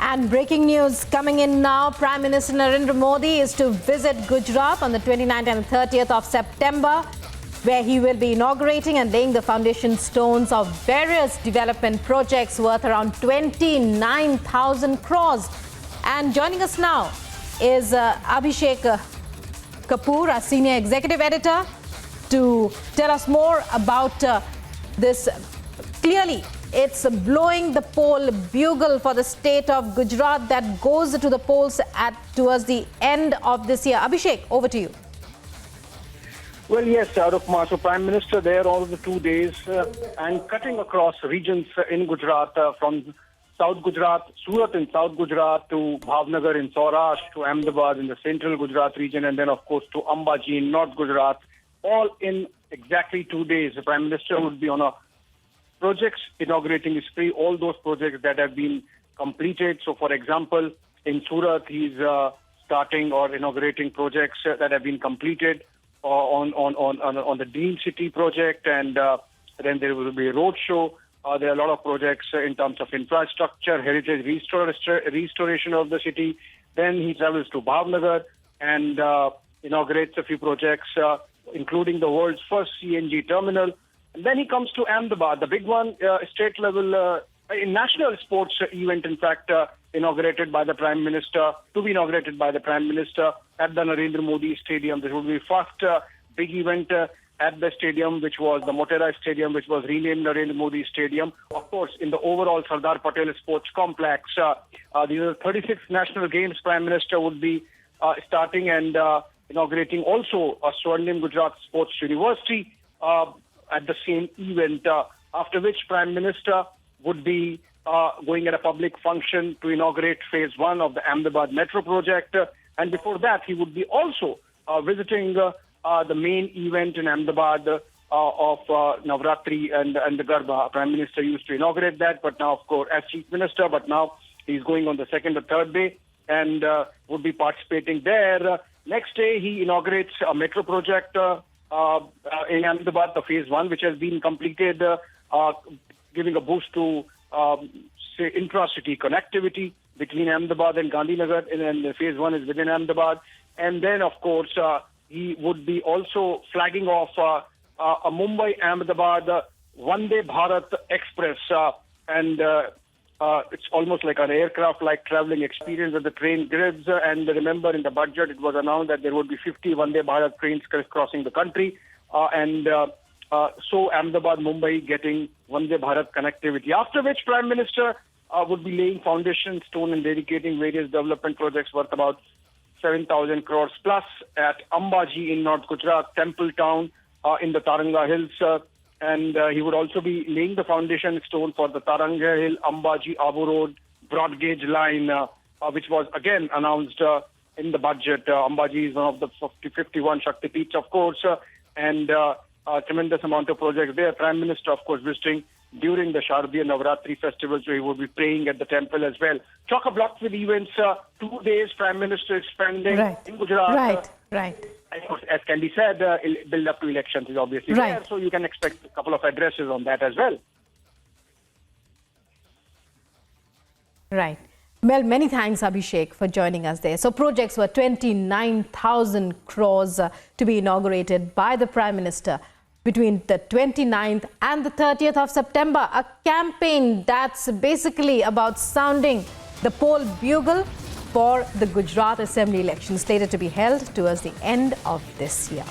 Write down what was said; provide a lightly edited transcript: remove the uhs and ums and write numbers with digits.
And breaking news coming in now, Prime Minister Narendra Modi is to visit Gujarat on the 29th and 30th of September, where he will be inaugurating and laying the foundation stones of various development projects worth around 29,000 crores. And joining us now is Abhishek Kapoor, our senior executive editor, to tell us more about this. Clearly, it's blowing the poll bugle for the state of Gujarat that goes to the polls towards the end of this year. Abhishek, over to you. Well, yes, Rukma. So Prime Minister there all of the 2 days and cutting across regions in Gujarat from South Gujarat, Surat in South Gujarat to Bhavnagar in Saurashtra to Ahmedabad in the central Gujarat region, and then, of course, to Ambaji in North Gujarat, all in exactly 2 days. The Prime Minister would be on a projects inaugurating spree, all those projects that have been completed. So, for example, in Surat, he's starting or inaugurating projects that have been completed on the Dean City project, and then there will be a road show. There are a lot of projects in terms of infrastructure, heritage restoration of the city. Then he travels to Bhavnagar and inaugurates a few projects, including the world's first CNG terminal. And then he comes to Ahmedabad, the big one, state level, national sports event, in fact, inaugurated by the Prime Minister, to be inaugurated by the Prime Minister at the Narendra Modi Stadium. This will be the first big event at the stadium, which was the Motera Stadium, which was renamed Narendra Modi Stadium. Of course, in the overall Sardar Patel Sports Complex, these are 36 national games Prime Minister would be starting and inaugurating also a Swarnim Gujarat Sports University at the same event, after which Prime Minister would be going at a public function to inaugurate phase 1 of the Ahmedabad Metro project. And before that, he would be also visiting the main event in Ahmedabad of Navratri and the Garba. Prime Minister used to inaugurate that, but now, of course, as Chief Minister, but now he's going on the second or third day and would be participating there. Next day, he inaugurates a metro project in Ahmedabad, the phase 1, which has been completed, giving a boost to, say, intra-city connectivity between Ahmedabad and Gandhinagar, and the phase 1 is within Ahmedabad. And then, of course, he would be also flagging off a Mumbai-Ahmedabad Vande Bharat Express, and it's almost like an aircraft-like traveling experience with the train grids. And remember, in the budget, it was announced that there would be 50 Vande Bharat trains crisscrossing the country, so Ahmedabad-Mumbai getting Vande Bharat connectivity. After which, Prime Minister would be laying foundation stone and dedicating various development projects worth about 7,000 crores plus at Ambaji in North Gujarat, Temple Town in the Taranga Hills, and he would also be laying the foundation stone for the Taranga Hill, Ambaji, Abu Road, broad gauge line, which was again announced in the budget. Ambaji is one of the 51 Shakti Peeths, of course, and a tremendous amount of projects there. Prime Minister, of course, visiting during the Shardiya Navratri festival, so he will be praying at the temple as well. Chock-a-block with events. 2 days Prime Minister is spending in Gujarat. Right. Of course, as can be said, build up to elections is obviously there, so you can expect a couple of addresses on that as well. Right. Well, many thanks, Abhishek, for joining us there. So projects were 29,000 crores to be inaugurated by the Prime Minister between the 29th and the 30th of September. A campaign that's basically about sounding the poll bugle for the Gujarat Assembly election, slated to be held towards the end of this year.